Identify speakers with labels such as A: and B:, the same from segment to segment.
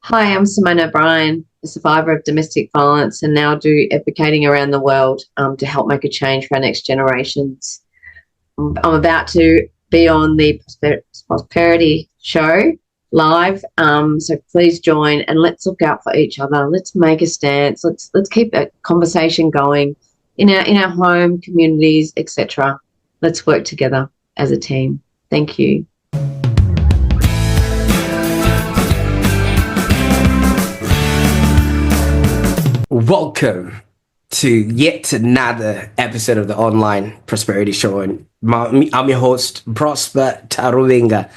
A: Hi, I'm Simone O'Brien, a survivor of domestic violence, and now do advocating around the world to help make a change for our next generations. I'm about to be on the Prosperity Show live, so please join and let's look out for each other. Let's make a stance. Let's keep a conversation going in our home, communities, etc. Let's work together as a team. Thank you.
B: Welcome to yet another episode of the Online Prosperity Show. And I'm your host, Prosper Taruvinga.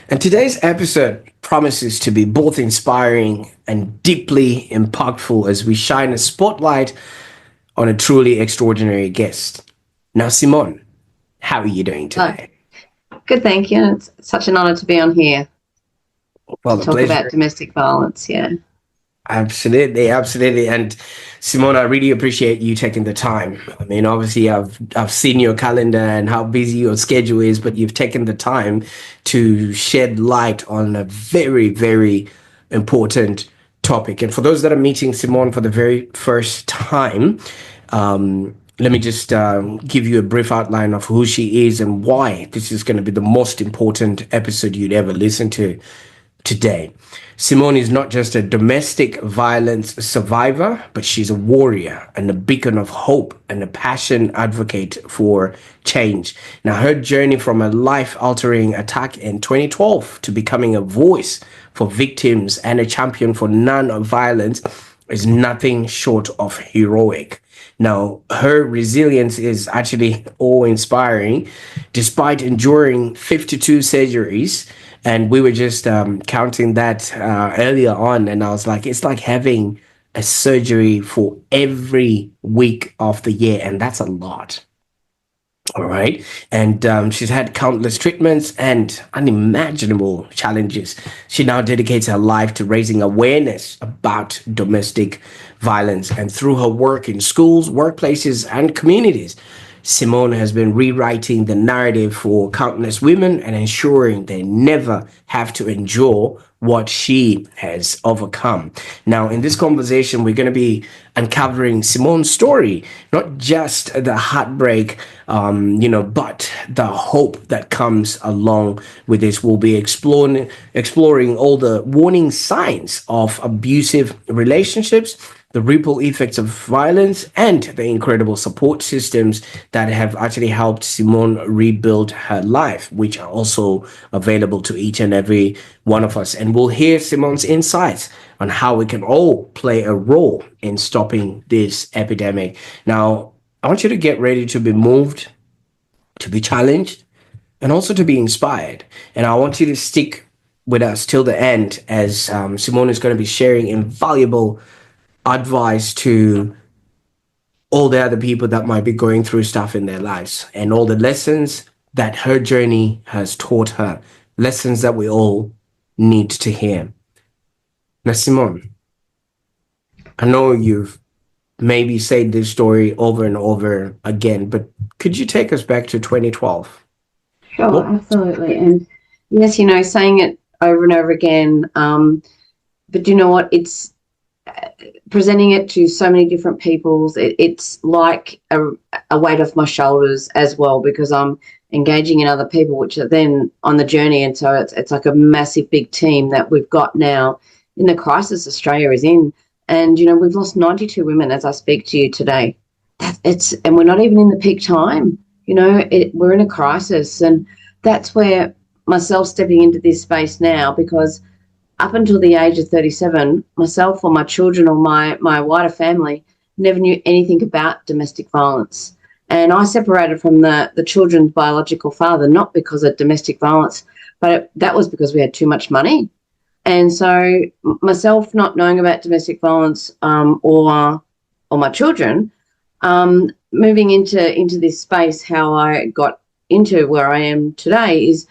B: And today's episode promises to be both inspiring and deeply impactful as we shine a spotlight on a truly extraordinary guest. Now, Simone, how are you doing today?
A: Good, thank you. It's such an honour to be on here
B: Well,
A: to talk about domestic violence. Yeah.
B: Absolutely, absolutely. And Simone, I really appreciate you taking the time. I mean, obviously I've seen your calendar and how busy your schedule is, but you've taken the time to shed light on a very, very important topic. And for those that are meeting Simone for the very first time, let me just give you a brief outline of who she is and why this is going to be the most important episode you'd ever listen to today. Simone is not just a domestic violence survivor, but she's a warrior and a beacon of hope and a passionate advocate for change. Now, her journey from a life-altering attack in 2012 to becoming a voice for victims and a champion for non-violence is nothing short of heroic. Now, her resilience is actually awe-inspiring. Despite enduring 52 surgeries, and we were just counting that earlier on, and I was like, it's like having a surgery for every week of the year, and that's a lot. All right. And she's had countless treatments and unimaginable challenges. She now dedicates her life to raising awareness about domestic violence. And through her work in schools, workplaces, and communities, Simone has been rewriting the narrative for countless women and ensuring they never have to endure what she has overcome. Now, in this conversation, we're going to be uncovering Simone's story, not just the heartbreak, but the hope that comes along with this. We'll be exploring all the warning signs of abusive relationships, the ripple effects of violence, and the incredible support systems that have actually helped Simone rebuild her life, which are also available to each and every one of us. And we'll hear Simone's insights on how we can all play a role in stopping this epidemic. Now, I want you to get ready to be moved, to be challenged, and also to be inspired. And I want you to stick with us till the end as Simone is going to be sharing invaluable advice to all the other people that might be going through stuff in their lives and all the lessons that her journey has taught her, lessons that we all need to hear. Now, Simone, I know you've maybe said this story over and over again, but could you take us back to 2012?
A: Sure, absolutely. And yes, saying it over and over again, but you know what? It's presenting it to so many different peoples. It's like a weight off my shoulders as well, because I'm engaging in other people, which are then on the journey. And so it's like a massive big team that we've got now in the crisis Australia is in. And, we've lost 92 women as I speak to you today. And we're not even in the peak time. We're in a crisis. And that's where myself stepping into this space now, because up until the age of 37, myself or my children or my wider family never knew anything about domestic violence. And I separated from the children's biological father, not because of domestic violence, but that was because we had too much money. And so myself not knowing about domestic violence or my children, moving into this space, how I got into where I am today is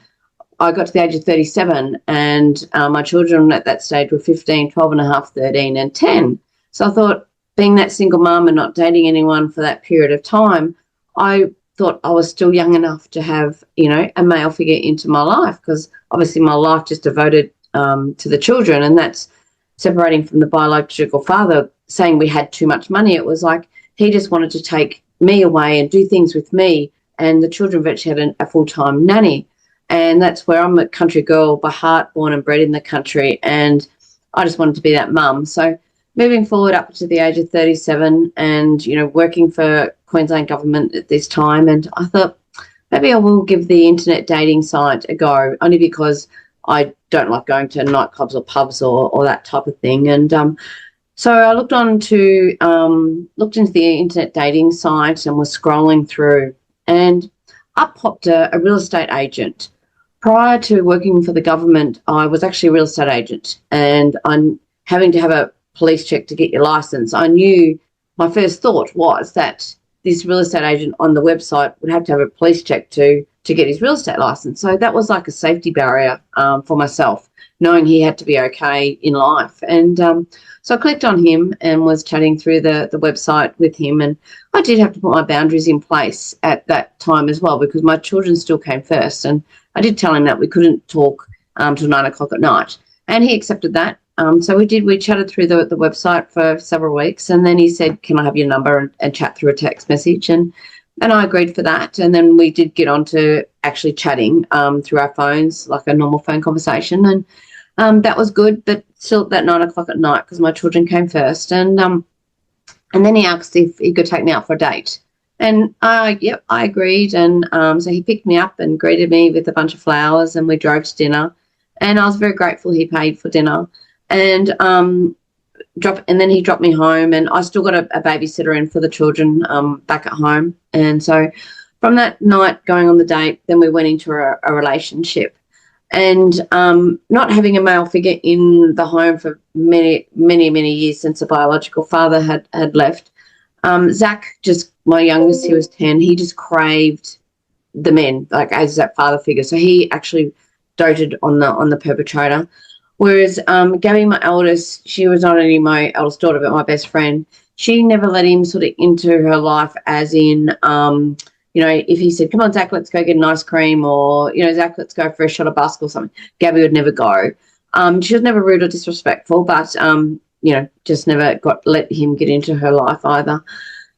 A: I got to the age of 37 and my children at that stage were 15, 12 and a half, 13 and 10. So I thought, being that single mum and not dating anyone for that period of time, I thought I was still young enough to have, a male figure into my life, because obviously my life just devoted to the children, and that's separating from the biological father, saying we had too much money. It was like he just wanted to take me away and do things with me, and the children virtually had a full-time nanny. And that's where I'm a country girl by heart, born and bred in the country, and I just wanted to be that mum. So moving forward up to the age of 37 and, working for Queensland government at this time, and I thought maybe I will give the internet dating site a go, only because I don't like going to nightclubs or pubs or that type of thing. And so I looked into the internet dating site and was scrolling through, and up popped a real estate agent. Prior to working for the government, I was actually a real estate agent, and I'm having to have a police check to get your license. I knew, my first thought was that this real estate agent on the website would have to have a police check to get his real estate license. So that was like a safety barrier for myself, knowing he had to be okay in life. And so I clicked on him and was chatting through the website with him. And I did have to put my boundaries in place at that time as well, because my children still came first. And I did tell him that we couldn't talk till 9 o'clock at night. And he accepted that. So we chatted through the website for several weeks. And then he said, can I have your number and chat through a text message? And I agreed for that. And then we did get on to actually chatting through our phones, like a normal phone conversation. And that was good, but still at that 9 o'clock at night, because my children came first. And then he asked if he could take me out for a date. And I agreed. And so he picked me up and greeted me with a bunch of flowers, and we drove to dinner. And I was very grateful he paid for dinner. And then he dropped me home, and I still got a babysitter in for the children back at home. And so from that night going on the date, then we went into a relationship. And not having a male figure in the home for many, many, many years since the biological father had left, Zach, just my youngest, he was 10, he just craved the men, like as that father figure. So he actually doted on the perpetrator. Whereas Gabby, my eldest, she was not only my eldest daughter but my best friend. She never let him sort of into her life, as in, if he said, come on, Zach, let's go get an ice cream, or, Zach, let's go for a shot of basket or something, Gabby would never go. She was never rude or disrespectful, but, just never let him get into her life either.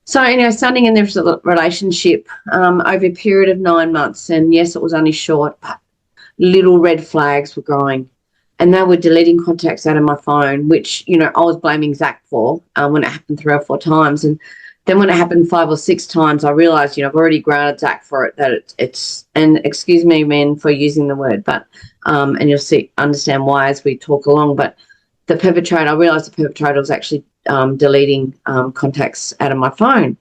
A: So, starting in this relationship over a period of 9 months, and yes, it was only short, but little red flags were growing. And they were deleting contacts out of my phone, which, I was blaming Zach for when it happened 3 or 4 times. And then when it happened 5 or 6 times, I realised, I've already grounded Zach for it, that it's and excuse me, men, for using the word, but, and you'll understand why as we talk along. But I realised the perpetrator was actually deleting contacts out of my phone.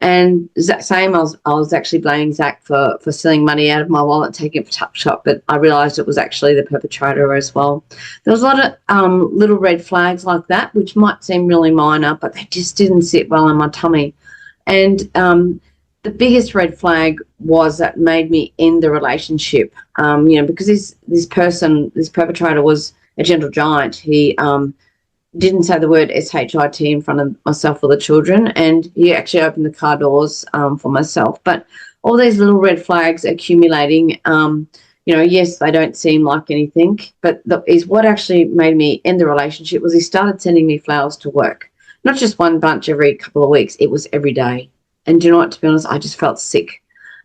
A: And I was actually blaming Zach for stealing money out of my wallet, taking it for Tuck Shop, but I realised it was actually the perpetrator as well. There was a lot of little red flags like that, which might seem really minor, but they just didn't sit well in my tummy. And the biggest red flag was that made me end the relationship, because this perpetrator was a gentle giant. He didn't say the word SHIT in front of myself or the children, and he actually opened the car doors for myself. But all these little red flags accumulating, yes, they don't seem like anything, but what actually made me end the relationship was he started sending me flowers to work. Not just one bunch every couple of weeks, it was every day. And do you know what, to be honest, I just felt sick.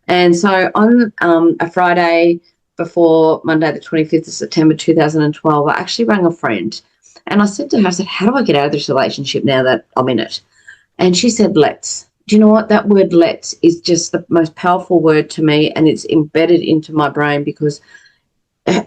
A: And so on a Friday before Monday, the 25th of September 2012, I actually rang a friend. And I said to her, how do I get out of this relationship now that I'm in it? And she said, let's. Do you know what? That word let's is just the most powerful word to me, and it's embedded into my brain, because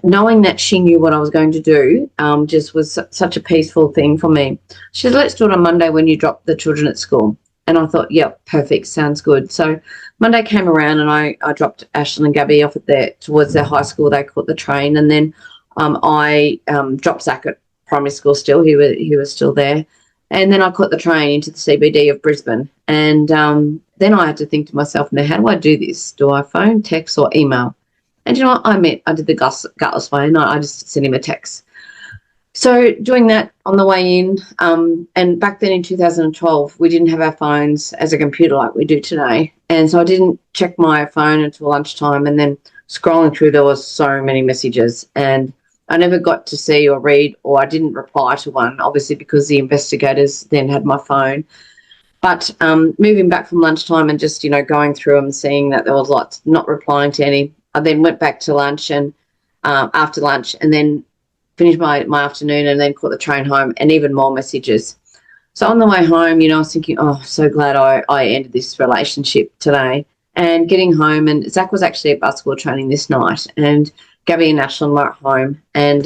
A: knowing that she knew what I was going to do just was such a peaceful thing for me. She said, let's do it on Monday when you drop the children at school. And I thought, yep, perfect, sounds good. So Monday came around, and I dropped Ashlyn and Gabby off towards their high school. They caught the train, and then I dropped Zach at primary school still. He was still there. And then I caught the train into the CBD of Brisbane. And then I had to think to myself, now, how do I do this? Do I phone, text, or email? And you know what? I did the gutless way, and I just sent him a text. So doing that on the way in, and back then in 2012, we didn't have our phones as a computer like we do today. And so I didn't check my phone until lunchtime, and then scrolling through, there was so many messages. And I never got to see or read, or I didn't reply to one, obviously because the investigators then had my phone. But moving back from lunchtime and just, going through them, seeing that there was lots, not replying to any, I then went back to lunch and after lunch, and then finished my afternoon, and then caught the train home, and even more messages. So on the way home, I was thinking, oh, so glad I ended this relationship today. And getting home, and Zach was actually at basketball training this night, and Gabby and Ashlyn were at home, and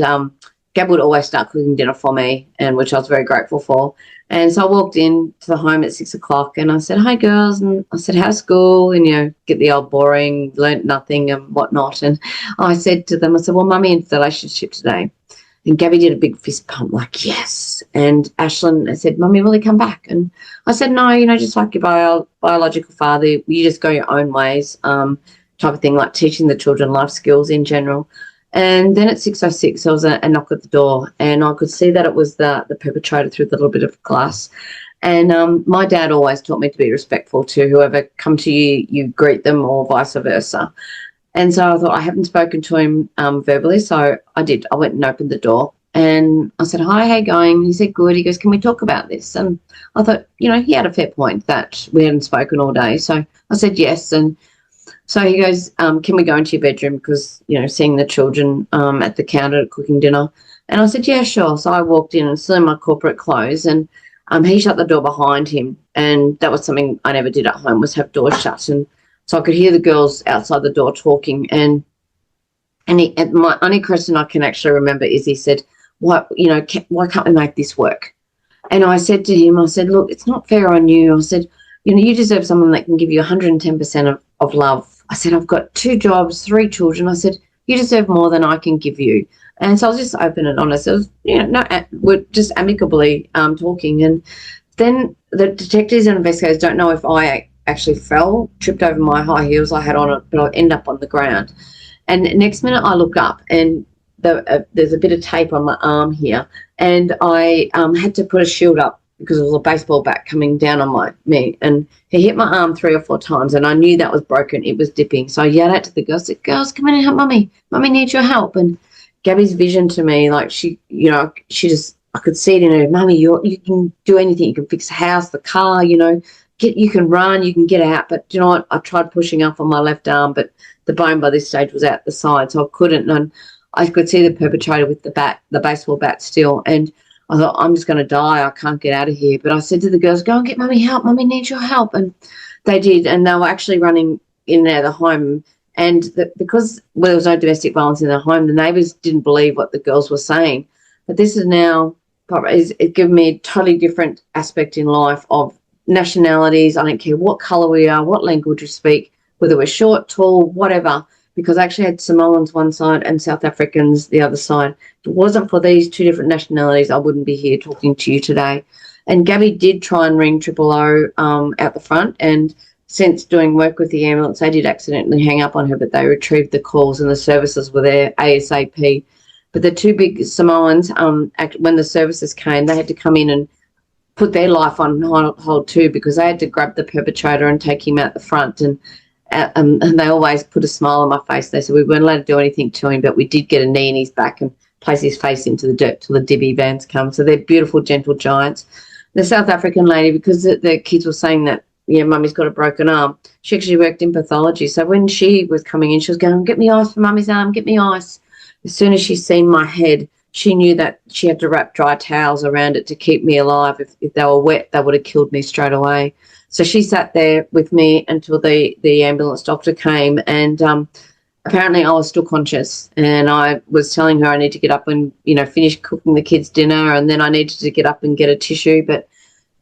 A: Gab would always start cooking dinner for me, and which I was very grateful for. And so I walked in to the home at 6 o'clock, and I said, hi, girls. And I said, how's school? And, get the old boring, learnt nothing and whatnot. And I said to them, I said, well, Mummy ended the relationship today. And Gabby did a big fist pump, like, yes. And Ashlyn said, Mummy, will he come back? And I said, no, just like your biological father, you just go your own ways, type of thing, like teaching the children life skills in general. And then at 6:06, there was a knock at the door, and I could see that it was the perpetrator through the little bit of glass. And my dad always taught me to be respectful to whoever come to you, you greet them, or vice versa. And so I thought, I haven't spoken to him verbally, so I did. I went and opened the door, and I said, hi, how you going? He said, good. He goes, can we talk about this? And I thought, he had a fair point that we hadn't spoken all day. So I said yes, and so he goes, can we go into your bedroom? Because, seeing the children at the counter cooking dinner. And I said, yeah, sure. So I walked in and still in my corporate clothes, and he shut the door behind him. And that was something I never did at home, was have doors shut. And so I could hear the girls outside the door talking. And my only question I can actually remember is he said, why can't we make this work? And I said to him, I said, look, it's not fair on you. I said, you deserve someone that can give you 110% of love. I said, I've got 2 jobs, 3 children. I said, you deserve more than I can give you. And so I was just open and honest. It was, we're just amicably talking. And then the detectives and investigators don't know if I actually tripped over my high heels I had on, but I end up on the ground. And next minute I look up, and there's a bit of tape on my arm here, and I had to put a shield up because it was a baseball bat coming down on me, and he hit my arm 3 or 4 times, and I knew that was broken. It was dipping. So I yelled out to the girls, said, girls, come in and help Mummy. Mummy needs your help. And Gabby's vision to me, like she just, I could see it in her, Mummy, you can do anything. You can fix the house, the car, you can run, you can get out. But you know what? I tried pushing up on my left arm, but the bone by this stage was out the side, so I couldn't. And I could see the perpetrator with the baseball bat still, and I thought, I'm just going to die. I can't get out of here. But I said to the girls, go and get Mummy help. Mummy needs your help. And they did. And they were actually running in there, the home. And because there was no domestic violence in the home, the neighbours didn't believe what the girls were saying. But this is now, it given me a totally different aspect in life of nationalities. I don't care what colour we are, what language we speak, whether we're short, tall, whatever. Because I actually had Samoans one side and South Africans the other side. If it wasn't for these 2 different nationalities, I wouldn't be here talking to you today. And Gabby did try and ring 000 out the front, and since doing work with the ambulance, they did accidentally hang up on her, but they retrieved the calls and the services were there ASAP. But the 2 big Samoans, when the services came, they had to come in and put their life on hold too, because they had to grab the perpetrator and take him out the front. And they always put a smile on my face. They said we weren't allowed to do anything to him, but we did get a knee in his back and place his face into the dirt till the Dibby vans come. So they're beautiful, gentle giants. The South African lady, because the kids were saying that, Mummy's got a broken arm, she actually worked in pathology. So when she was coming in, she was going, get me ice for Mummy's arm, get me ice. As soon as she seen my head, she knew that she had to wrap dry towels around it to keep me alive. If they were wet, they would have killed me straight away. So she sat there with me until the ambulance doctor came, and apparently I was still conscious, and I was telling her I need to get up and, finish cooking the kids' dinner, and then I needed to get up and get a tissue. But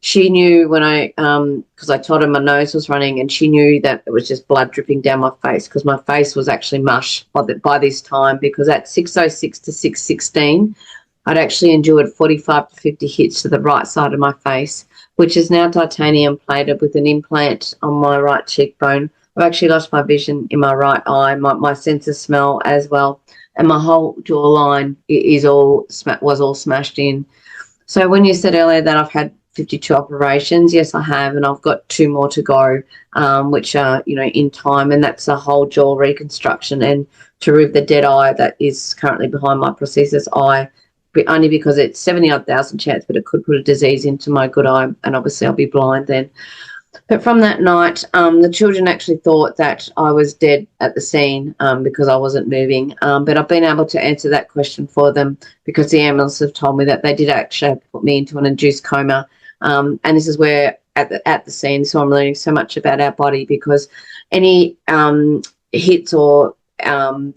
A: she knew when because I told her my nose was running, and she knew that it was just blood dripping down my face, because my face was actually mush by this time, because at 6:06 to 6:16, I'd actually endured 45 to 50 hits to the right side of my face, which is now titanium plated with an implant on my right cheekbone. I've actually lost my vision in my right eye, my sense of smell as well, and my whole jawline was all smashed in. So when you said earlier that I've had 52 operations. Yes, I have, and I've got 2 more to go, which are, you know, in time, and that's a whole jaw reconstruction and to remove the dead eye that is currently behind my prosthesis eye, only because it's 70-odd thousand chance, but it could put a disease into my good eye, and obviously I'll be blind then. But from that night, the children actually thought that I was dead at the scene because I wasn't moving. But I've been able to answer that question for them because the ambulance have told me that they did actually have to put me into an induced coma. And this is where at the scene, so I'm learning so much about our body, because any hits or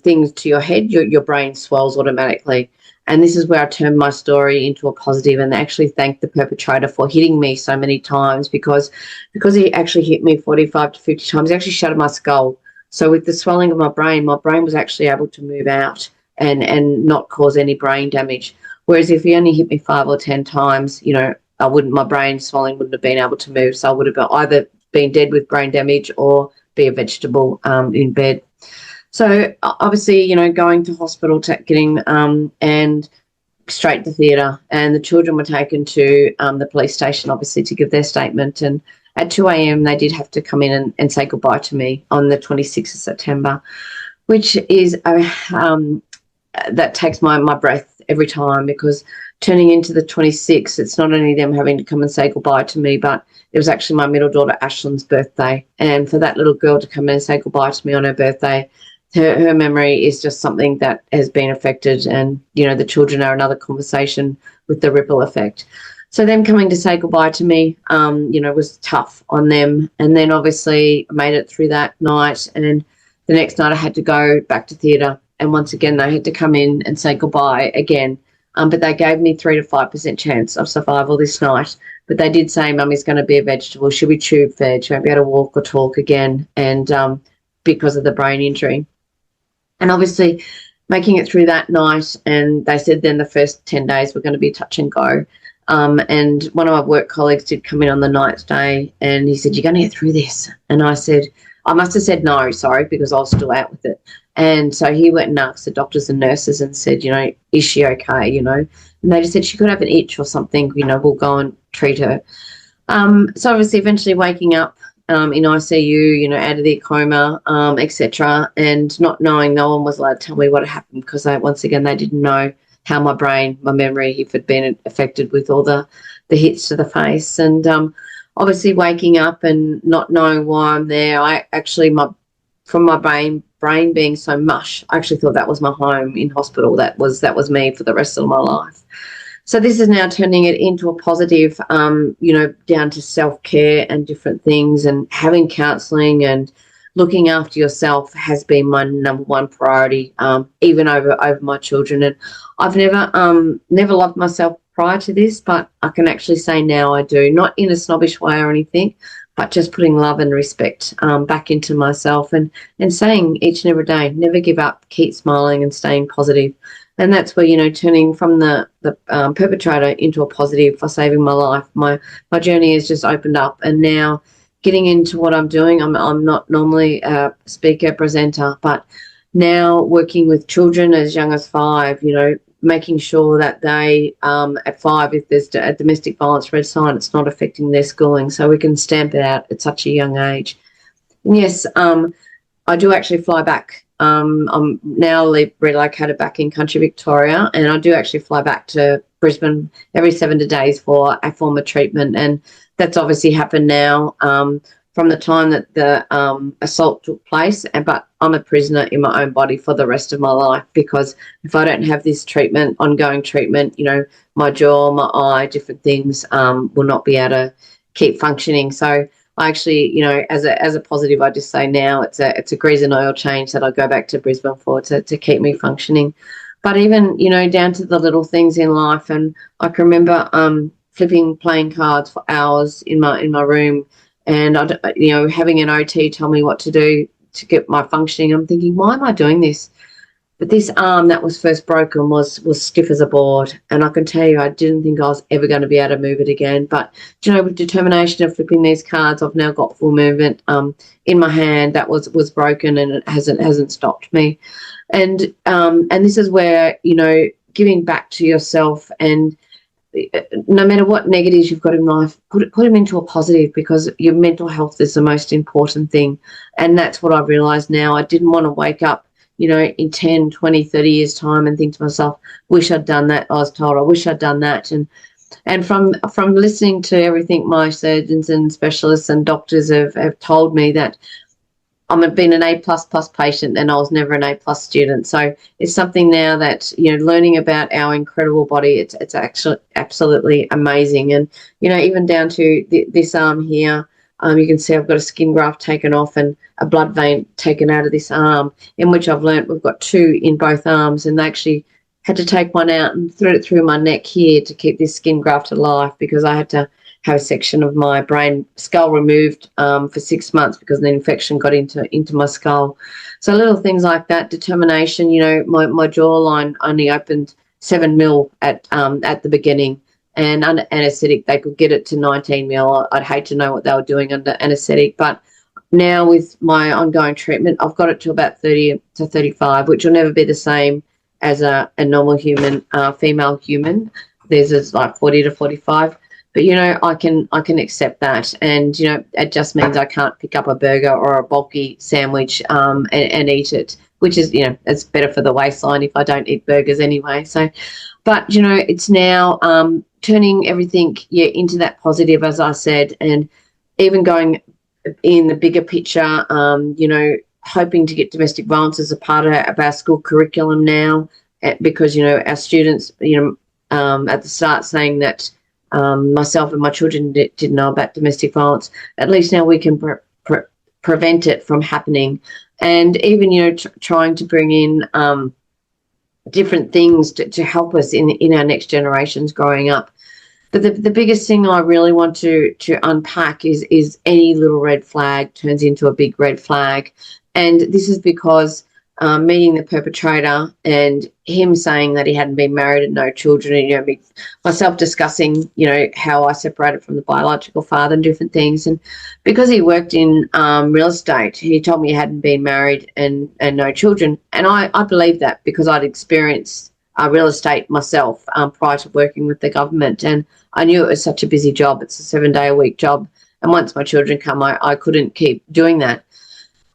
A: things to your head, your brain swells automatically. And this is where I turned my story into a positive and actually thanked the perpetrator for hitting me so many times, because he actually hit me 45 to 50 times. He actually shattered my skull. So with the swelling of my brain was actually able to move out and not cause any brain damage. Whereas if he only hit me 5 or 10 times, you know, my brain swelling wouldn't have been able to move. So I would have either been dead with brain damage or be a vegetable in bed. So obviously, you know, going to hospital, getting and straight to theatre, and the children were taken to the police station, obviously, to give their statement. And at 2 a.m. they did have to come in and say goodbye to me on the 26th of September, which is that takes my breath every time, because turning into the 26th, it's not only them having to come and say goodbye to me, but it was actually my middle daughter Ashlyn's birthday. And for that little girl to come in and say goodbye to me on her birthday, her memory is just something that has been affected. And, you know, the children are another conversation with the ripple effect. So them coming to say goodbye to me, you know, was tough on them. And then obviously I made it through that night. And the next night I had to go back to theatre. And once again, they had to come in and say goodbye again. But they gave me 3 to 5% chance of survival this night. But they did say, Mummy's going to be a vegetable. She'll be tube fed. She won't be able to walk or talk again. And because of the brain injury. And obviously making it through that night, and they said then the first 10 days were going to be touch and go. And one of my work colleagues did come in on the 9th day, and he said, "You're going to get through this." And I said, I must have said no, sorry, because I was still out with it. And so he went and asked the doctors and nurses and said, you know, is she okay, you know? And they just said she could have an itch or something, you know, we'll go and treat her. So obviously eventually waking up in ICU, you know, out of the coma, etc., and not knowing, no one was allowed to tell me what had happened, because once again, they didn't know how my brain, my memory, if it had been affected with all the hits to the face. And obviously waking up and not knowing why I'm there, I actually, from my brain being so mush, I actually thought that was my home in hospital. That was me for the rest of my life. So this is now turning it into a positive, you know, down to self-care and different things, and having counselling and looking after yourself has been my number one priority, even over my children. And I've never loved myself prior to this, but I can actually say now I do, not in a snobbish way or anything, but just putting love and respect back into myself, and saying each and every day, never give up, keep smiling and staying positive. And that's where, you know, turning from the perpetrator into a positive for saving my life, my journey has just opened up. And now getting into what I'm doing, I'm not normally a speaker, presenter, but now working with children as young as 5, you know, making sure that they, at 5, if there's a domestic violence red sign, it's not affecting their schooling, so we can stamp it out at such a young age. And yes, I do actually fly back. I'm now relocated back in country Victoria, and I do actually fly back to Brisbane every 7 days for a form of treatment. And that's obviously happened now from the time that the assault took place, but I'm a prisoner in my own body for the rest of my life, because if I don't have this treatment, ongoing treatment, you know, my jaw, my eye, different things will not be able to keep functioning. So I actually, you know, as a positive, I just say now it's a grease and oil change that I go back to Brisbane for to keep me functioning. But even, you know, down to the little things in life, and I can remember flipping playing cards for hours in my room, and you know, having an OT tell me what to do to get my functioning. I'm thinking, why am I doing this? But this arm that was first broken was stiff as a board, and I can tell you, I didn't think I was ever going to be able to move it again. But, you know, with determination of flipping these cards, I've now got full movement in my hand that was broken, and it hasn't stopped me. And this is where, you know, giving back to yourself and no matter what negatives you've got in life, put them into a positive, because your mental health is the most important thing. And that's what I've realised now. I didn't want to wake up, you know, in 10, 20, 30 years' time and think to myself, wish I'd done that. I was told I wish I'd done that. And from listening to everything my surgeons and specialists and doctors have told me, that I've been an A++ patient, and I was never an A+ student. So it's something now that, you know, learning about our incredible body, it's actually absolutely amazing. And, you know, even down to this arm here, you can see I've got a skin graft taken off and a blood vein taken out of this arm, in which I've learnt we've got two in both arms, and they actually had to take one out and thread it through my neck here to keep this skin graft alive, because I had to have a section of my brain skull removed for 6 months because the infection got into my skull. So little things like that, determination. You know, my jawline only opened 7 mil at the beginning, and under anaesthetic they could get it to 19 mil. I'd hate to know what they were doing under anaesthetic, but now with my ongoing treatment, I've got it to about 30 to 35, which will never be the same as a normal human, female human. Theirs is like 40 to 45. But, you know, I can accept that. And, you know, it just means I can't pick up a burger or a bulky sandwich and eat it, which is, you know, it's better for the waistline if I don't eat burgers anyway. So, but, you know, it's now turning everything, into that positive, as I said, and even going in the bigger picture, you know, hoping to get domestic violence as a part of our school curriculum now, because, you know, our students, you know, at the start saying that myself and my children didn't know about domestic violence. At least now we can prevent it from happening. And even, you know, trying to bring in different things to help us in our next generations growing up. But the biggest thing I really want to unpack is any little red flag turns into a big red flag. And this is because meeting the perpetrator and him saying that he hadn't been married and no children, and, you know, myself discussing, you know, how I separated from the biological father and different things. And because he worked in real estate, he told me he hadn't been married and no children. And I believed that, because I'd experienced real estate myself prior to working with the government. And I knew it was such a busy job. It's a 7-day-a-week job. And once my children come, I couldn't keep doing that.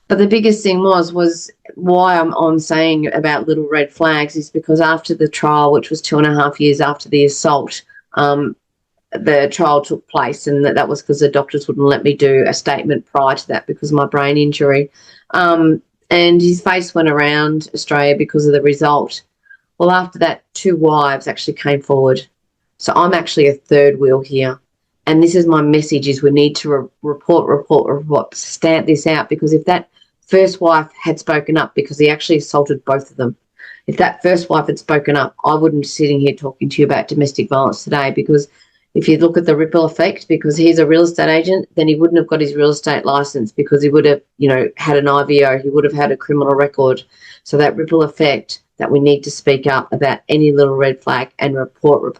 A: But the biggest thing was why I'm saying about little red flags is because after the trial, which was 2.5 years after the assault, the trial took place, and that was because the doctors wouldn't let me do a statement prior to that because of my brain injury. And his face went around Australia because of the result. Well, after that, 2 wives actually came forward. So I'm actually a third wheel here. And this is my message, is we need to report, stamp this out, because if that first wife had spoken up, because he actually assaulted both of them, if that first wife had spoken up, I wouldn't be sitting here talking to you about domestic violence today. Because if you look at the ripple effect, because he's a real estate agent, then he wouldn't have got his real estate license, because he would have, you know, had an IVO, he would have had a criminal record. So that ripple effect, that we need to speak up about any little red flag and report.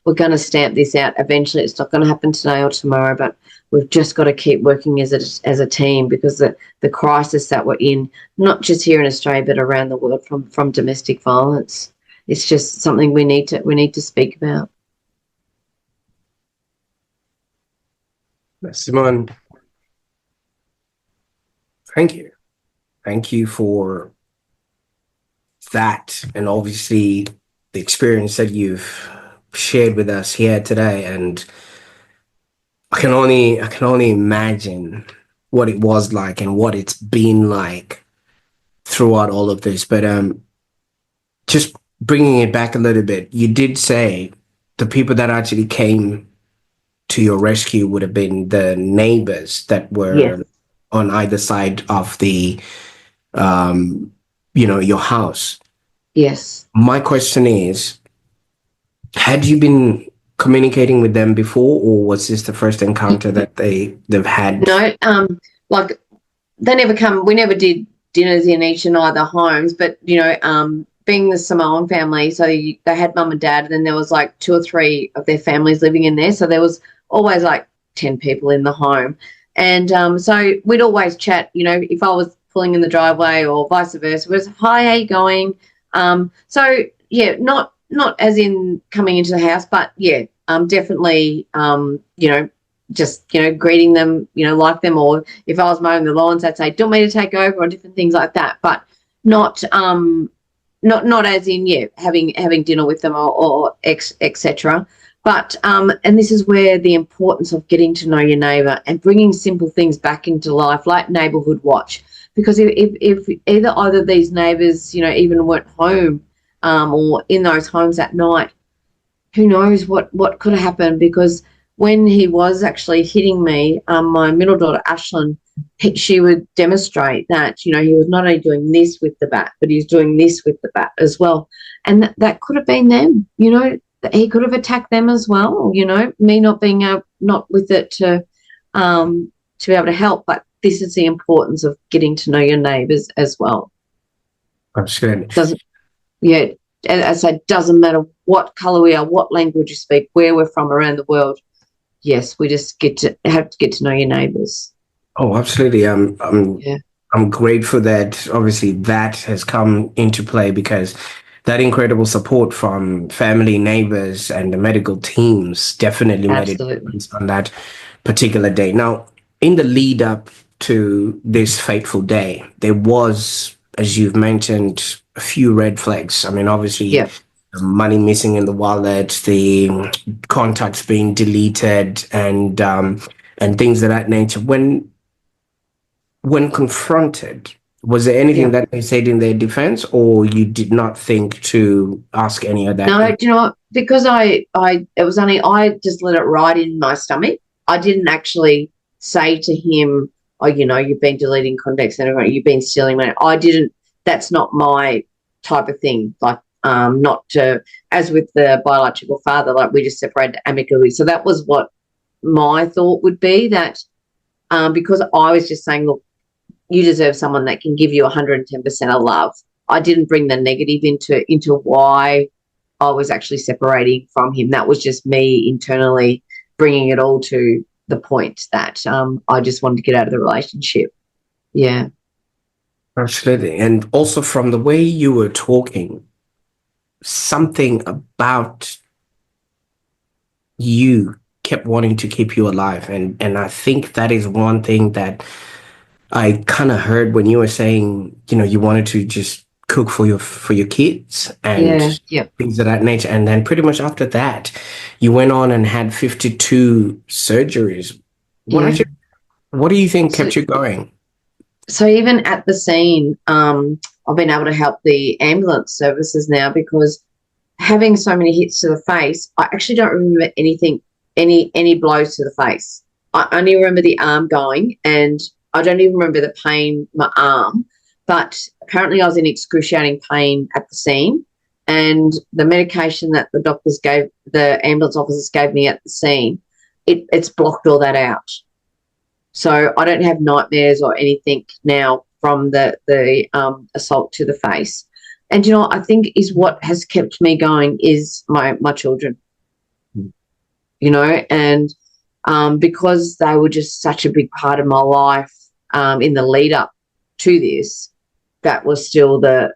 A: We're going to stamp this out eventually. It's not going to happen today or tomorrow, but we've just got to keep working as a team, because the crisis that we're in, not just here in Australia but around the world from domestic violence, it's just something we need to speak about.
B: Simone, thank you. Thank you for that, and obviously the experience that you've shared with us here today. And I can only imagine what it was like and what it's been like throughout all of this. But just bringing it back a little bit, you did say the people that actually came to your rescue would have been the neighbors that were, yes, on either side of the you know, your house.
A: Yes.
B: My question is, had you been communicating with them before, or was this the first encounter that they've had?
A: No, like they never come. We never did dinners in each and either homes, but you know, being the Simone family, so they had mum and dad, and then there was like 2 or 3 of their families living in there, so there was always like 10 people in the home. And so we'd always chat, you know, if I was pulling in the driveway or vice versa, it was, hi, how you going? So yeah, not not as in coming into the house, but yeah, definitely, just, greeting them, like them, or if I was mowing the lawns, I'd say, do you want me to take over, or different things like that, but not, not as in, yeah, having dinner with them or etc. But, and this is where the importance of getting to know your neighbour and bringing simple things back into life, like neighbourhood watch, because if either of these neighbours, even weren't home, or in those homes at night, who knows what could have happened? Because when he was actually hitting me, my middle daughter Ashlyn, she would demonstrate that he was not only doing this with the bat, but he's doing this with the bat as well, and that could have been them. He could have attacked them as well. Me not being not with it to be able to help, but this is the importance of getting to know your neighbours as well.
B: Absolutely.
A: Doesn't Yeah, as I say, doesn't matter what colour we are, what language you speak, where we're from around the world. Yes, we just have to get to know your neighbours.
B: Oh, absolutely.
A: Yeah,
B: I'm grateful that obviously that has come into play, because that incredible support from family, neighbors, and the medical teams definitely made a
A: absolutely.
B: difference on that particular day. Now, in the lead up to this fateful day, there was, as you've mentioned, a few red flags. I mean, obviously,
A: Yeah,
B: the money missing in the wallet, the contacts being deleted, and things of that nature. When confronted, was there anything
A: yeah.
B: that they said in their defense, or you did not think to ask any of that?
A: No, do you know what? Because it was only, I just let it ride in my stomach. I didn't actually say to him, "Oh, you've been deleting contacts and everything, you've been stealing money." I didn't. That's not my type of thing. Like, not to, as with the biological father, like we just separated amicably. So that was what my thought would be. That because I was just saying, look, you deserve someone that can give you 110% of love. I didn't bring the negative into why I was actually separating from him. That was just me internally bringing it all to the point that I just wanted to get out of the relationship. Yeah.
B: Absolutely. And also from the way you were talking, something about you kept wanting to keep you alive. And I think that is one thing that I kind of heard when you were saying, you wanted to just cook for your kids and
A: Yeah. Yeah.
B: things of that nature. And then pretty much after that, you went on and had 52 surgeries.
A: Yeah.
B: What do you think
A: So,
B: kept you going?
A: so even at the scene, I've been able to help the ambulance services now because having so many hits to the face, I actually don't remember anything, any blows to the face. I only remember the arm going, and I don't even remember the pain, my arm. But apparently, I was in excruciating pain at the scene, and the medication that the doctors gave, the ambulance officers gave me at the scene, it's blocked all that out. So I don't have nightmares or anything now from the assault to the face. And I think is what has kept me going is my children. And because they were just such a big part of my life in the lead up to this, that was still the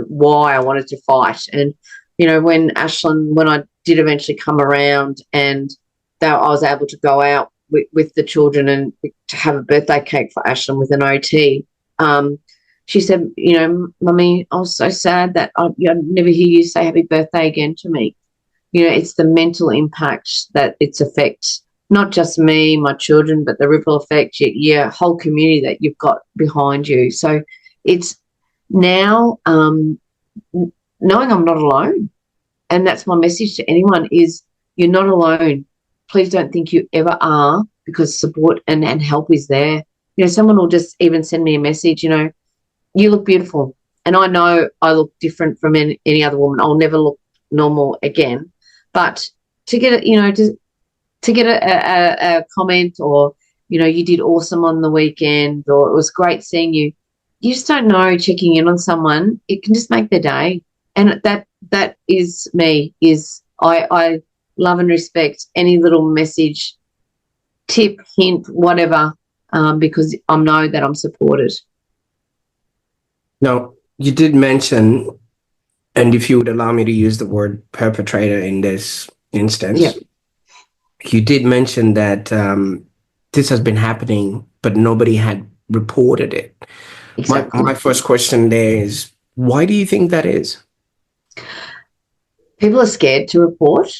A: why I wanted to fight. And when I did eventually come around and that I was able to go out with the children and to have a birthday cake for Ashlyn with an OT. She said, Mummy, I was so sad that I'd never hear you say happy birthday again to me. It's the mental impact that it's affects not just me, my children, but the ripple effect, your whole community that you've got behind you. So it's now knowing I'm not alone. And that's my message to anyone is you're not alone. Please don't think you ever are, because support and help is there. Someone will just even send me a message, you look beautiful. And I know I look different from any other woman. I'll never look normal again. But to get to get a comment or, you did awesome on the weekend, or it was great seeing you. You just don't know, checking in on someone, it can just make their day. And that is me, is I love and respect any little message, tip, hint, whatever, because I know that I'm supported.
B: Now, you did mention And if you would allow me to use the word perpetrator in this
A: Yeah,
B: instance, you did mention that this has been happening, but nobody had reported it. My
A: exactly.
B: first question there is, why do you think that is?
A: People are scared to report.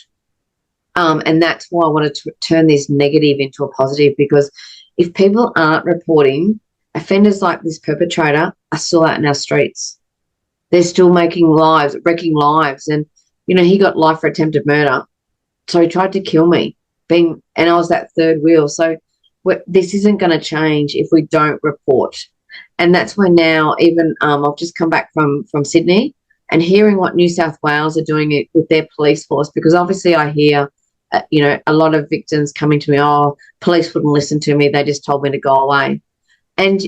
A: And that's why I wanted to turn this negative into a positive, because if people aren't reporting, offenders like this perpetrator are still out in our streets. They're still making lives, wrecking lives. And, he got life for attempted murder. So he tried to kill me, and I was that third wheel. So this isn't going to change if we don't report. And that's why now, even I've just come back from Sydney and hearing what New South Wales are doing it with their police force, because obviously I hear, a lot of victims coming to me, oh, police wouldn't listen to me. They just told me to go away. And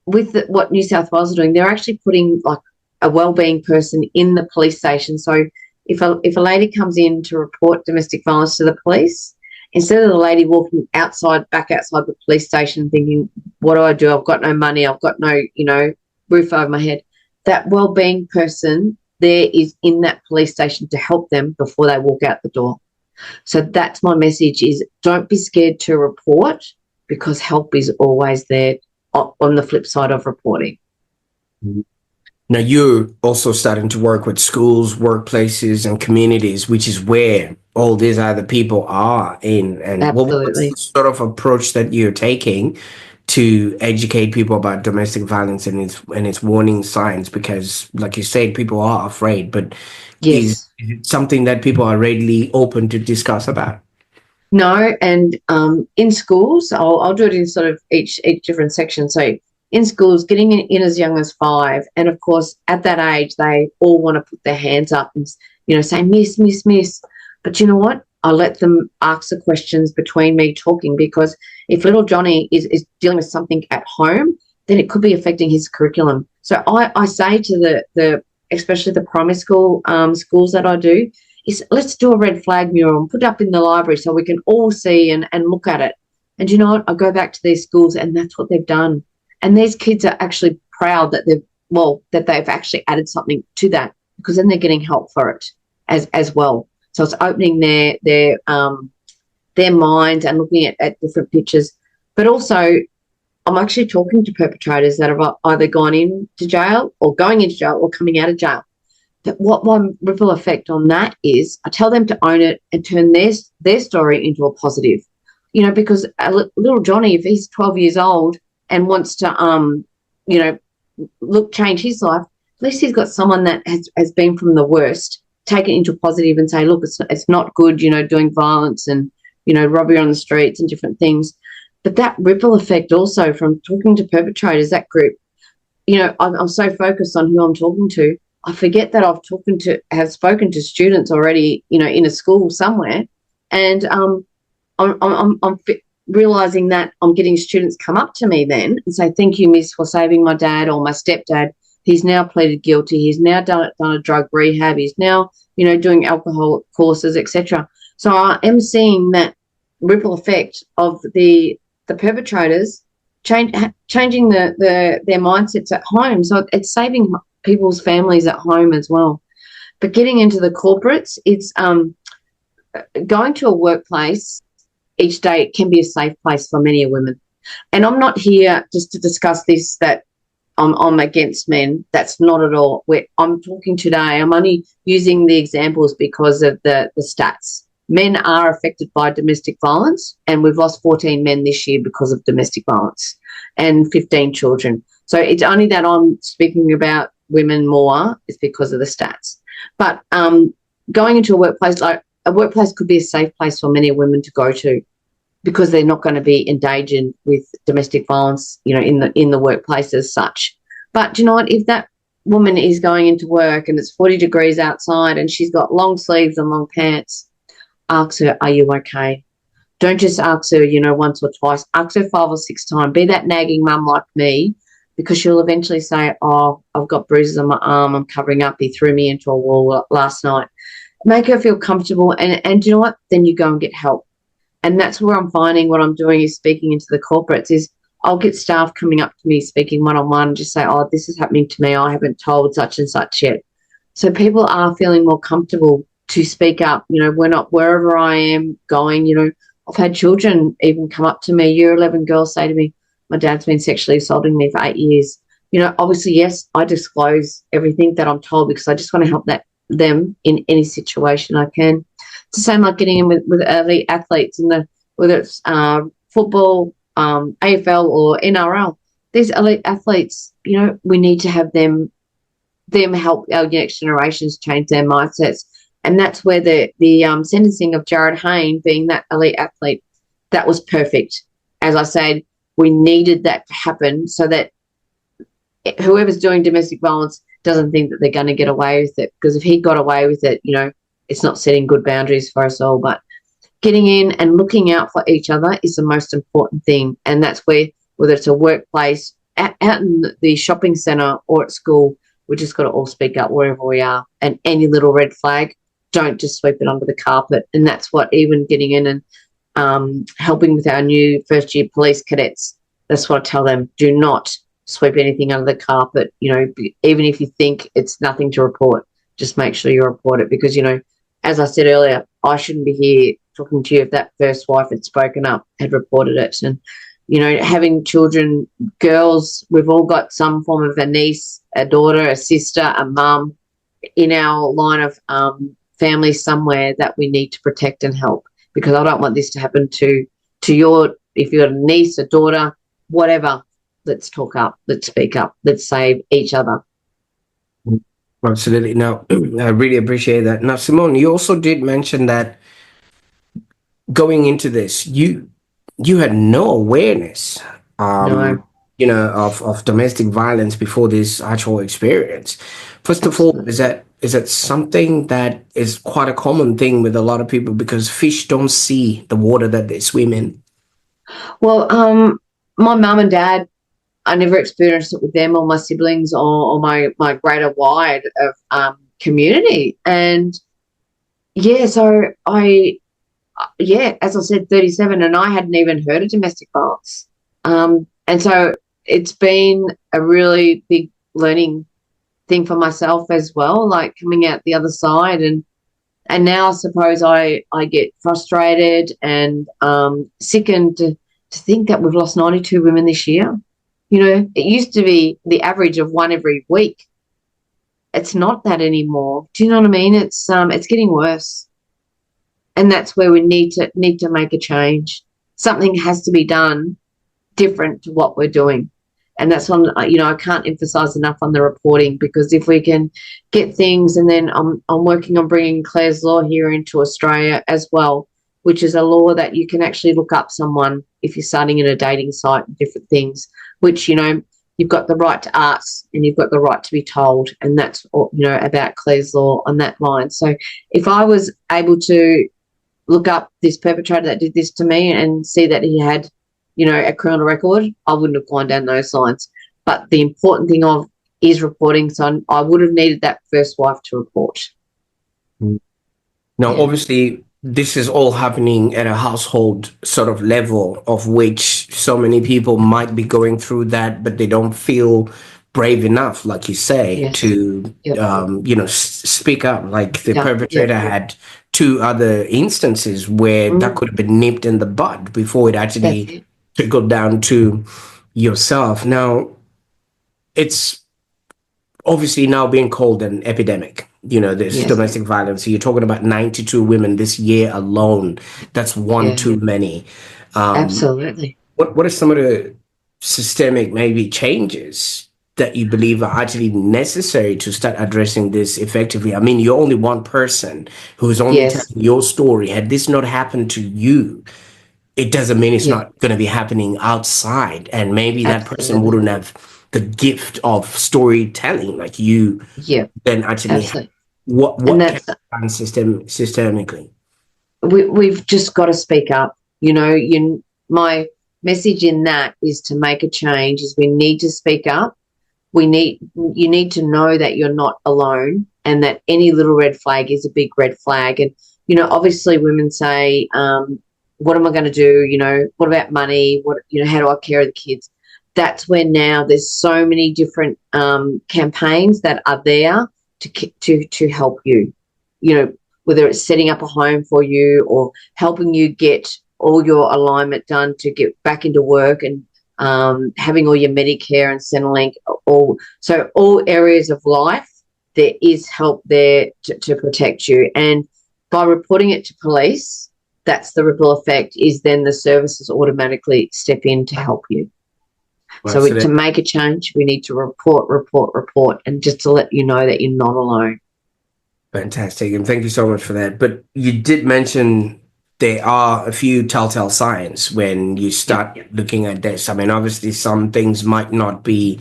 A: with what New South Wales are doing, they're actually putting like a wellbeing person in the police station. So if a lady comes in to report domestic violence to the police, instead of the lady walking back outside the police station thinking, what do? I've got no money. I've got no, roof over my head. That wellbeing person there is in that police station to help them before they walk out the door. So that's my message, is don't be scared to report, because help is always there on the flip side of reporting.
B: Now, you're also starting to work with schools, workplaces, and communities, which is where all these other people are in. And what's
A: Absolutely.
B: the sort of approach that you're taking to educate people about domestic violence and its warning signs? Because, like you said, people are afraid, but is
A: Yes.
B: it something that people are readily open to discuss about?
A: No, and in schools, I'll do it in sort of each different section. So in schools, getting in as young as 5, and of course at that age they all want to put their hands up and say miss, miss, miss. But you know what? I let them ask the questions between me talking, because if little Johnny is dealing with something at home, then it could be affecting his curriculum. So I say to the especially the primary school schools that I do, is let's do a red flag mural and put it up in the library so we can all see and look at it. And you know what? I go back to these schools and that's what they've done. And these kids are actually proud that they've actually added something to that, because then they're getting help for it as well. So it's opening their minds and looking at different pictures. But also, I'm actually talking to perpetrators that have either gone into jail or going into jail or coming out of jail. That what my ripple effect on that is, I tell them to own it and turn their story into a positive. Because little Johnny, if he's 12 years old and wants to change his life, at least he's got someone that has been from the worst, take it into positive and say, look, it's not good, doing violence and robbery on the streets and different things. But that ripple effect also from talking to perpetrators, that group, I'm so focused on who I'm talking to, I forget that have spoken to students already, in a school somewhere, and I'm realizing that I'm getting students come up to me then and say, "Thank you, Miss, for saving my dad or my stepdad. He's now pleaded guilty. He's now done a drug rehab. He's now, doing alcohol courses, etc." So I am seeing that ripple effect of the perpetrators changing their mindsets at home. So it's saving people's families at home as well. But getting into the corporates, it's going to a workplace each day can be a safe place for many women. And I'm not here just to discuss this, that I'm against men. That's not at all. I'm talking today, I'm only using the examples because of the stats. Men are affected by domestic violence, and we've lost 14 men this year because of domestic violence and 15 children. So it's only that I'm speaking about women more is because of the stats. But going into a workplace could be a safe place for many women to go to, because they're not going to be endangered with domestic violence, in the workplace as such. But you know what? If that woman is going into work and it's 40 degrees outside and she's got long sleeves and long pants, ask her, are you okay? Don't just ask her, once or twice. Ask her 5 or 6 times. Be that nagging mum like me, because she'll eventually say, oh, I've got bruises on my arm, I'm covering up, he threw me into a wall last night. Make her feel comfortable, and you know what? Then you go and get help. And that's where I'm finding what I'm doing is speaking into the corporates is I'll get staff coming up to me speaking one-on-one and just say, oh, this is happening to me. I haven't told such and such yet. So people are feeling more comfortable to speak up. You know, we're not wherever I am going, you know, I've had children even come up to me, year 11 girls say to me, my dad's been sexually assaulting me for 8 years. You know, obviously, yes, I disclose everything that I'm told because I just want to help them in any situation I can. It's the same like getting in with elite athletes in whether it's football, AFL or NRL. These elite athletes, you know, we need to have them help our next generations change their mindsets. And that's where the sentencing of Jared Hayne being that elite athlete, that was perfect. As I said, we needed that to happen so that whoever's doing domestic violence doesn't think that they're going to get away with it. Because if he got away with it, you know, it's not setting good boundaries for us all. But getting in and looking out for each other is the most important thing. And that's where, whether it's a workplace, out in the shopping centre or at school, we just got to all speak up wherever we are. And any little red flag, don't just sweep it under the carpet. And that's what even getting in and helping with our new first year police cadets, that's what I tell them. Do not sweep anything under the carpet. You know, even if you think it's nothing to report, just make sure you report it. Because, you know, as I said earlier, I shouldn't be here talking to you if that first wife had spoken up, had reported it. And, you know, having children, girls, we've all got some form of a niece, a daughter, a sister, a mum in our line of family somewhere that we need to protect and help, because I don't want this to happen to your, if you've got a niece, a daughter, whatever. Let's talk up, let's speak up, let's save each other.
B: Absolutely. Now, I really appreciate that. Now, Simone, you also did mention that going into this, you had no awareness,
A: No,
B: you know, of domestic violence before this actual experience. First of all,
A: absolutely.
B: is that something that is quite a common thing with a lot of people because fish don't see the water that they swim in.
A: Well, my mum and dad, I never experienced it with them or my siblings or my greater wide of community. And yeah, so yeah, as I said, 37, and I hadn't even heard of domestic violence. And so it's been a really big learning thing for myself as well, like coming out the other side. And now I suppose I get frustrated and sickened to think that we've lost 92 women this year. You know, it used to be the average of one every week. It's not that anymore. Do you know what I mean? It's getting worse. And that's where we need to make a change. Something has to be done different to what we're doing. And that's on, you know, I can't emphasize enough on the reporting, because if we can get things, and then I'm working on bringing Claire's Law here into Australia as well, which is a law that you can actually look up someone if you're starting in a dating site and different things, which, you know, you've got the right to ask and you've got the right to be told. And that's, you know, about Claire's Law on that line. So if I was able to look up this perpetrator that did this to me and see that he had, you know, a criminal record, I wouldn't have gone down those lines. But the important thing is reporting. So I would have needed that first wife to report.
B: Now,
A: Yeah.
B: obviously, this is all happening at a household sort of level, of which so many people might be going through that, but they don't feel brave enough, like you say,
A: Yes.
B: to
A: Yep.
B: you know, speak up. Like the
A: Yep. Yep.
B: perpetrator had two other instances where that could have been nipped in the bud before it
A: That's
B: actually
A: it.
B: trickled down to yourself. Now, it's obviously now being called an epidemic. You know, this
A: Yes.
B: domestic violence. So you're talking about 92 women this year alone. That's one
A: Yeah.
B: too many. Um,
A: Absolutely.
B: what are some of the systemic maybe changes that you believe are actually necessary to start addressing this effectively? I mean, you're only one person who's only
A: Yes.
B: telling your story. Had this not happened to you, it doesn't mean it's
A: Yeah.
B: not going to be happening outside. And maybe that person
A: Absolutely.
B: wouldn't have the gift of storytelling like you
A: Yeah.
B: then actually have.
A: Absolutely. And
B: What can
A: that's,
B: be done systemically?
A: we've just got to speak up. You know, my message in that is to make a change. Is we need to speak up. You need to know that you're not alone, and that any little red flag is a big red flag. And, you know, obviously women say, what am I going to do? You know, what about money? What, you know, how do I care of the kids? That's where now there's so many different campaigns that are there to help you, you know, whether it's setting up a home for you or helping you get all your alignment done to get back into work, and having all your Medicare and Centrelink, all areas of life, there is help there to protect you. And by reporting it to police, that's the ripple effect, is then the services automatically step in to help you.
B: Well,
A: So to make a change, we need to report, and just to let you know that you're not alone.
B: fantastic, and thank you so much for that. But you did mention there are a few telltale signs when you start looking at this. I mean, obviously, some things might not be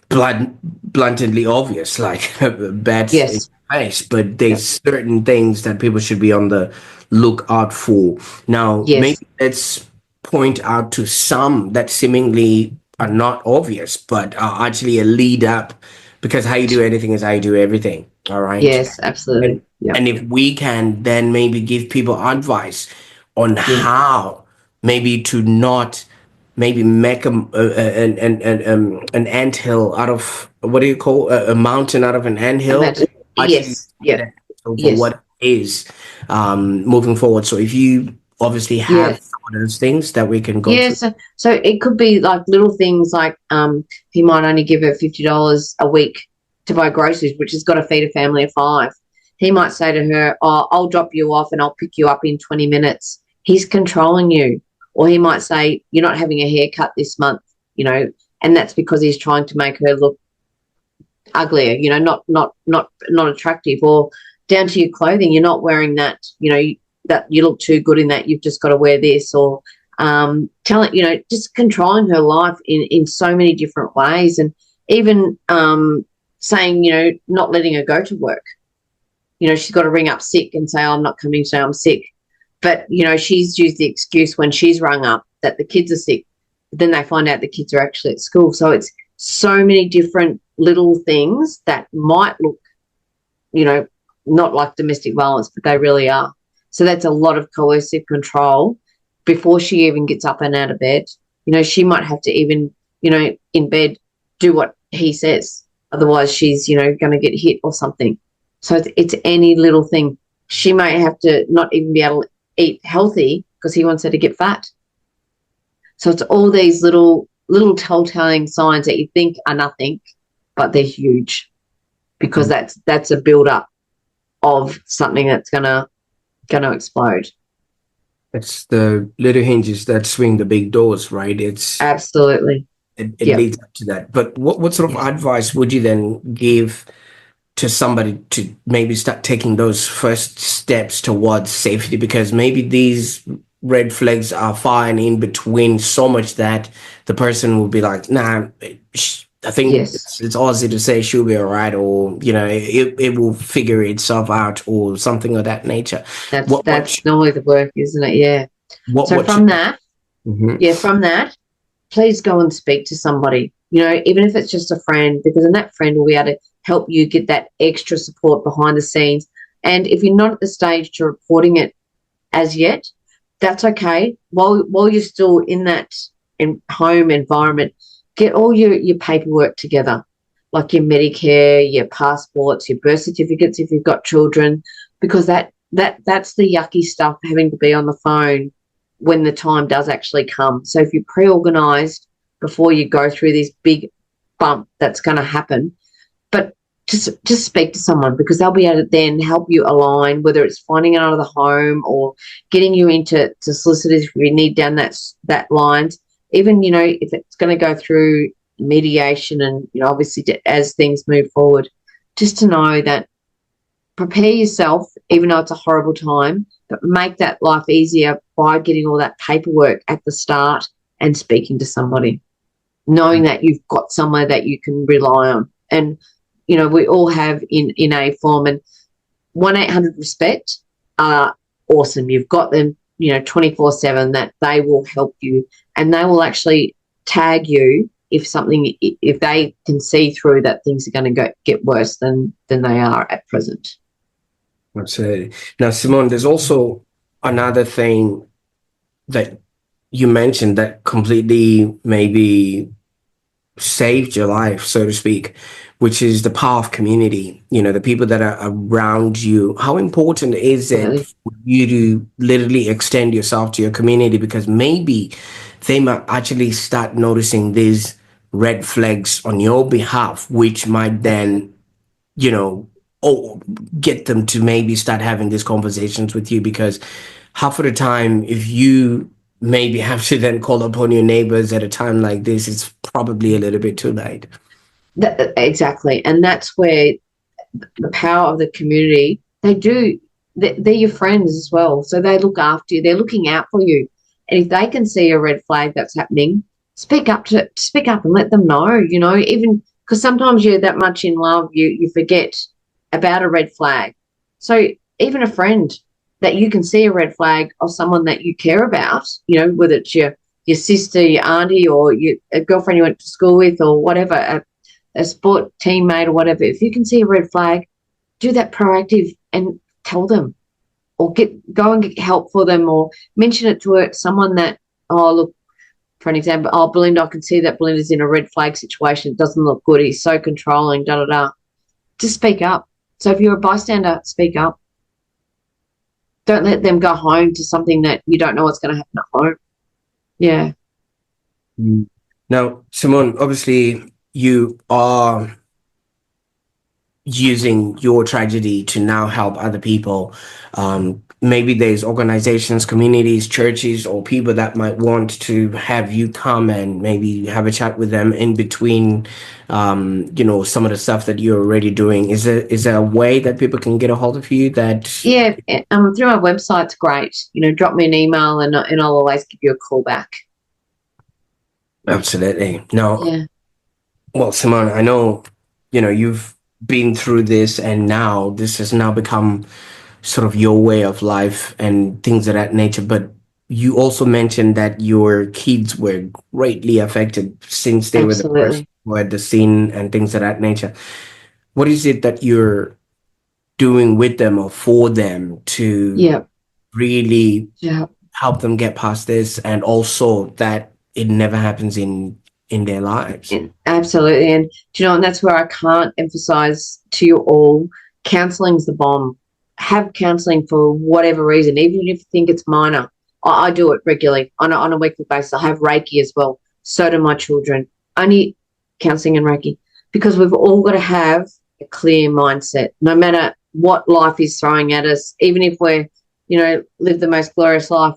B: bluntly obvious, like bats in
A: Yes,
B: the face, but there's certain things that people should be on the lookout for. Now,
A: yes,
B: maybe let's point out to some that seemingly are not obvious, but are actually a lead up, because how you do anything is how you do everything. All right.
A: yes, absolutely.
B: And,
A: Yeah,
B: and if we can then maybe give people advice on
A: yeah.
B: how maybe to not maybe make an anthill out of, what do you call a mountain out of an anthill,
A: Imagine.
B: actually
A: Yes,
B: see
A: yeah,
B: that for
A: yes,
B: what it is, moving forward. So if you obviously
A: yeah.
B: have some of those things that we can go
A: Yeah,
B: through.
A: so it could be like little things like he might only give her $50 a week to buy groceries, which has got to feed a family of five. He might say to her, "Oh, I'll drop you off and I'll pick you up in 20 minutes." He's controlling you. Or he might say, "You're not having a haircut this month," you know, and that's because he's trying to make her look uglier, you know, not attractive. Or down to your clothing, you're not wearing that, you know, that you look too good in that, you've just got to wear this. Or telling, you know, just controlling her life in so many different ways. And even saying, you know, not letting her go to work. You know, she's got to ring up sick and say, "Oh, I'm not coming today, I'm sick." But, you know, she's used the excuse when she's rung up that the kids are sick. But then they find out the kids are actually at school. So it's so many different little things that might look, you know, not like domestic violence, but they really are. So that's a lot of coercive control before she even gets up and out of bed. You know, she might have to even, you know, in bed, do what he says. Otherwise, she's, you know, going to get hit or something. So it's any little thing. She may have to not even be able to eat healthy because he wants her to get fat. So it's all these little telltale signs that you think are nothing, but they're huge, because that's a build up of something that's gonna explode.
B: It's the little hinges that swing the big doors, right?
A: Absolutely.
B: It
A: Yeah.
B: leads up to that. But what sort of advice would you then give to somebody to maybe start taking those first steps towards safety? Because maybe these red flags are far and in between so much that the person will be like, nah, I think
A: Yes.
B: it's easy to say she'll be all right, or you know, it will figure itself out, or something of that nature.
A: That's normally the work, isn't it? Yeah. So
B: What
A: from
B: should
A: that,
B: Mhm.
A: from that, please go and speak to somebody, you know, even if it's just a friend, because then that friend will be able to help you get that extra support behind the scenes. And if you're not at the stage to reporting it as yet, that's okay. While you're still in that home environment, get all your paperwork together, like your Medicare, your passports, your birth certificates if you've got children, because that's the yucky stuff, having to be on the phone when the time does actually come. So if you're pre-organised before you go through this big bump that's going to happen, but just speak to someone, because they'll be able to then help you align, whether it's finding out of the home or getting you into solicitors if you need down that lines. Even, you know, if it's going to go through mediation and, you know, obviously as things move forward, just to know that prepare yourself, even though it's a horrible time, but make that life easier by getting all that paperwork at the start and speaking to somebody, knowing that you've got somewhere that you can rely on. And, you know, we all have in a form, and 1-800-RESPECT are awesome. You've got them, you know, 24/7, that they will help you, and they will actually tag you if they can see through that things are going to get worse than they are at present.
B: Absolutely. Now, Simone, there's also another thing that you mentioned that completely maybe saved your life, so to speak, which is the power of community. You know, the people that are around you. How important is it
A: Absolutely.
B: for you to literally extend yourself to your community? Because maybe they might actually start noticing these red flags on your behalf, which might then, you know, oh, get them to maybe start having these conversations with you. Because half of the time, if you maybe have to then call upon your neighbors at a time like this, it's probably a little bit too late.
A: Exactly. And that's where the power of the community, they're your friends as well. So they look after you, they're looking out for you. And if they can see a red flag that's happening, speak up and let them know, even because sometimes you're that much in love, you forget about a red flag. So even a friend that you can see a red flag of someone that you care about, whether it's your sister, your auntie, or a girlfriend you went to school with, or whatever, a sport teammate or whatever, if you can see a red flag, do that proactive and tell them, or go and get help for them, or mention it to someone that, oh, look, for an example, oh, Belinda, I can see that Belinda's in a red flag situation. It doesn't look good. He's so controlling, da da da. Just speak up. So if you're a bystander, speak up. Don't let them go home to something that you don't know what's going to happen at home. Yeah,
B: Mm. Now, Simone, obviously you are using your tragedy to now help other people. Maybe there's organizations, communities, churches, or people that might want to have you come and maybe have a chat with them in between, some of the stuff that you're already doing. Is there a way that people can get a hold of you that?
A: yeah. Through our website's great. Drop me an email and I'll always give you a call back.
B: Absolutely. No,
A: Yeah,
B: well, Simone, I know, you've been through this and now this has now become sort of your way of life and things of that nature. But you also mentioned that your kids were greatly affected since they were the first
A: absolutely.
B: who had the scene and things of that nature. What is it that you're doing with them or for them to
A: Yeah,
B: really
A: yeah.
B: help them get past this and also that it never happens in their lives?
A: Absolutely. And and that's where I can't emphasize to you all, counseling's the bomb. Have counselling for whatever reason, even if you think it's minor. I do it regularly on a weekly basis. I have Reiki as well. So do my children. Only counselling and Reiki, because we've all got to have a clear mindset, no matter what life is throwing at us, even if we're, live the most glorious life,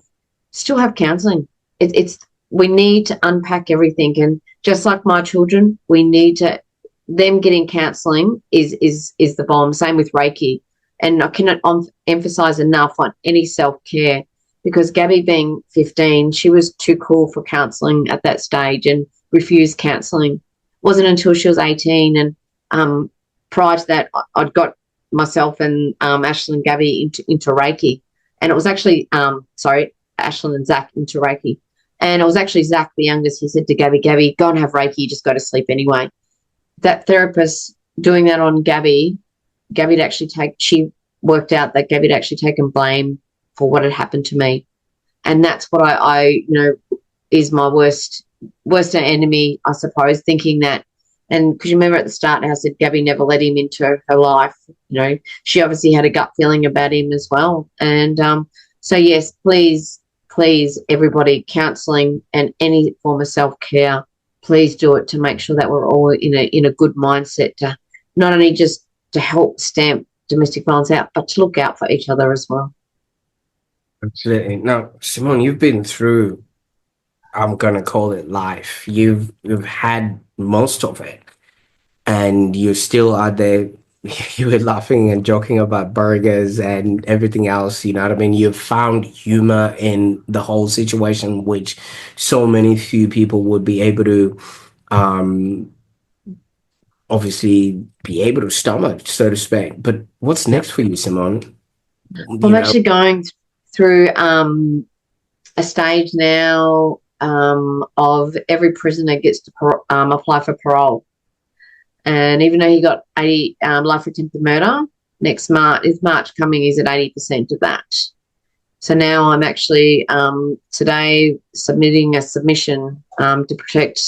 A: still have counselling. It's we need to unpack everything. And just like my children, we need to them getting counselling is the bomb. Same with Reiki, and I cannot emphasize enough on any self care, because Gabby, being 15, she was too cool for counselling at that stage and refused counselling. It wasn't until she was 18, and prior to that, I'd got myself and Ashlyn and Gabby into Reiki, and it was actually Ashlyn and Zach into Reiki. And it was actually Zach, the youngest. He said to Gabby, go and have Reiki, just go to sleep anyway. That therapist doing that on she worked out that Gabby had actually taken blame for what had happened to me. And that's what I is my worst enemy, I suppose, thinking that. And because you remember at the start, I said Gabby never let him into her life. She obviously had a gut feeling about him as well. And so, yes, please, everybody, counselling and any form of self-care, please do it to make sure that we're all in a good mindset to not only just to help stamp domestic violence out, but to look out for each other as well.
B: Absolutely. Now, Simone, you've been through, I'm gonna call it life. You've had most of it, and you still are there. You were laughing and joking about burgers and everything else. You know what I mean? You've found humor in the whole situation, which so many few people would be able to, um, obviously, be able to stomach, so to speak. But what's
A: Yeah.
B: next for you, Simone?
A: I'm
B: You know,
A: actually going through a stage now of every prisoner gets to apply for parole. And even though he got 80 life for attempted murder, next March coming, he's at 80% of that. So now I'm actually today submitting a submission to protect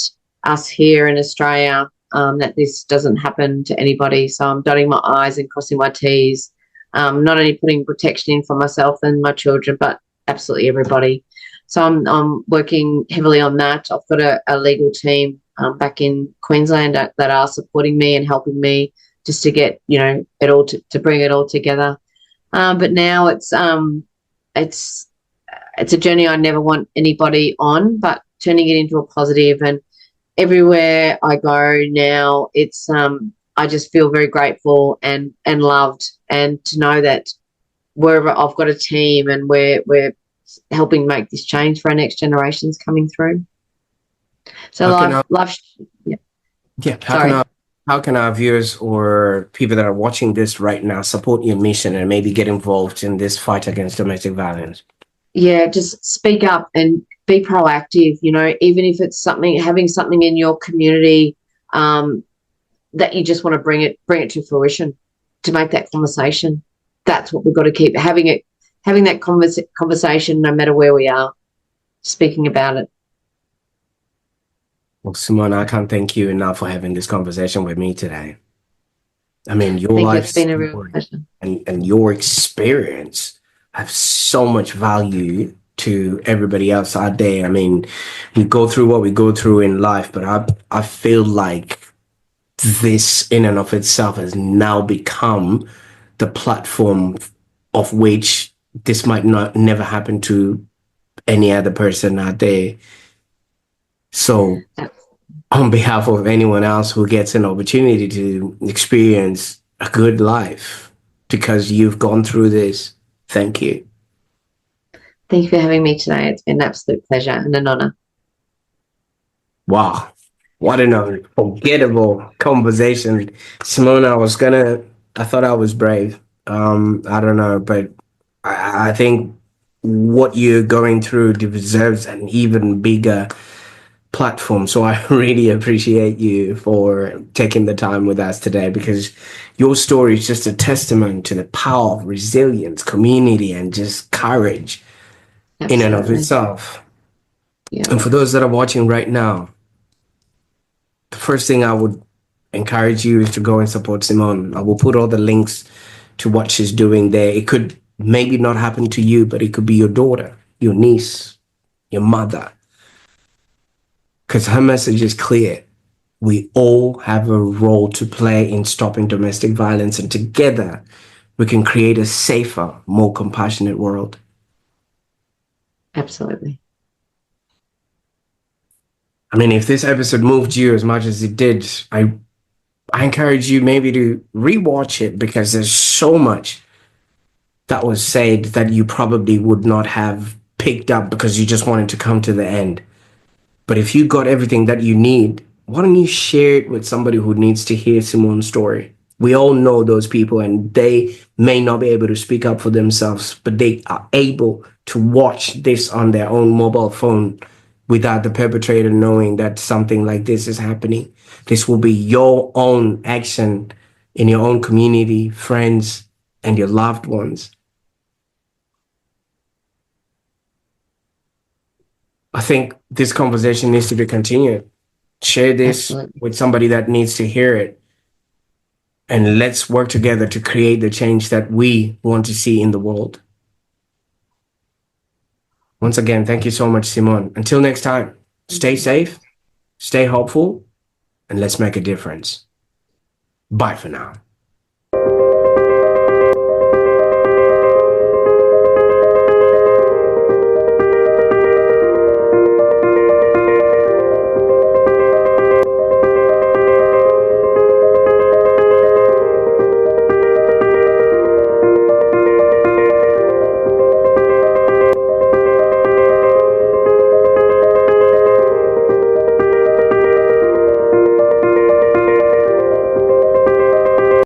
A: us here in Australia, that this doesn't happen to anybody. So I'm dotting my I's and crossing my T's, not only putting protection in for myself and my children, but absolutely everybody. So I'm working heavily on that. I've got a legal team back in Queensland that are supporting me and helping me just to get, you know, it all to bring it all together. But now it's it's a journey I never want anybody on, but turning it into a positive. And everywhere I go now, it's I just feel very grateful and loved, and to know that wherever I've got a team and we're helping make this change for our next generations coming through. So
B: How can I,
A: life, yeah.
B: yeah,
A: Sorry.
B: how can our viewers or people that are watching this right now support your mission and maybe get involved in this fight against domestic violence?
A: Yeah, just speak up and be proactive. You know, even if it's something, having something in your community, um, that you just want to bring it to fruition, to make that conversation. That's what we've got to keep having it, having that conversation, no matter where we are, speaking about it.
B: Well, Simone, I can't thank you enough for having this conversation with me today. I mean, your
A: Thank you.
B: life
A: It's been a real
B: story
A: pleasure.
B: and your experience have so much value to everybody else out there. I mean, we go through what we go through in life, but I feel like this in and of itself has now become the platform of which this might not never happen to any other person out there. So on behalf of anyone else who gets an opportunity to experience a good life because you've gone through this, thank you.
A: Thank you for having me today. It's been an absolute pleasure and an honour.
B: Wow. What an unforgettable conversation. Simone, I thought I was brave. I don't know, but I think what you're going through deserves an even bigger platform. So I really appreciate you for taking the time with us today because your story is just a testament to the power of resilience, community, and just courage in and of
A: Absolutely.
B: itself.
A: Yeah.
B: And for those that are watching right now, the first thing I would encourage you is to go and support Simone. I will put all the links to what she's doing there. It could maybe not happen to you, but it could be your daughter, your niece, your mother, because her message is clear. We all have a role to play in stopping domestic violence, and together we can create a safer, more compassionate world.
A: Absolutely.
B: I mean, if this episode moved you as much as it did, I encourage you maybe to rewatch it because there's so much that was said that you probably would not have picked up because you just wanted to come to the end. But if you got everything that you need, why don't you share it with somebody who needs to hear Simone's story? We all know those people and they may not be able to speak up for themselves, but they are able to watch this on their own mobile phone without the perpetrator knowing that something like this is happening. This will be your own action in your own community, friends, and your loved ones. I think this conversation needs to be continued. Share this
A: Absolutely.
B: with somebody that needs to hear it. And let's work together to create the change that we want to see in the world. Once again, thank you so much, Simone. Until next time, stay safe, stay hopeful, and let's make a difference. Bye for now.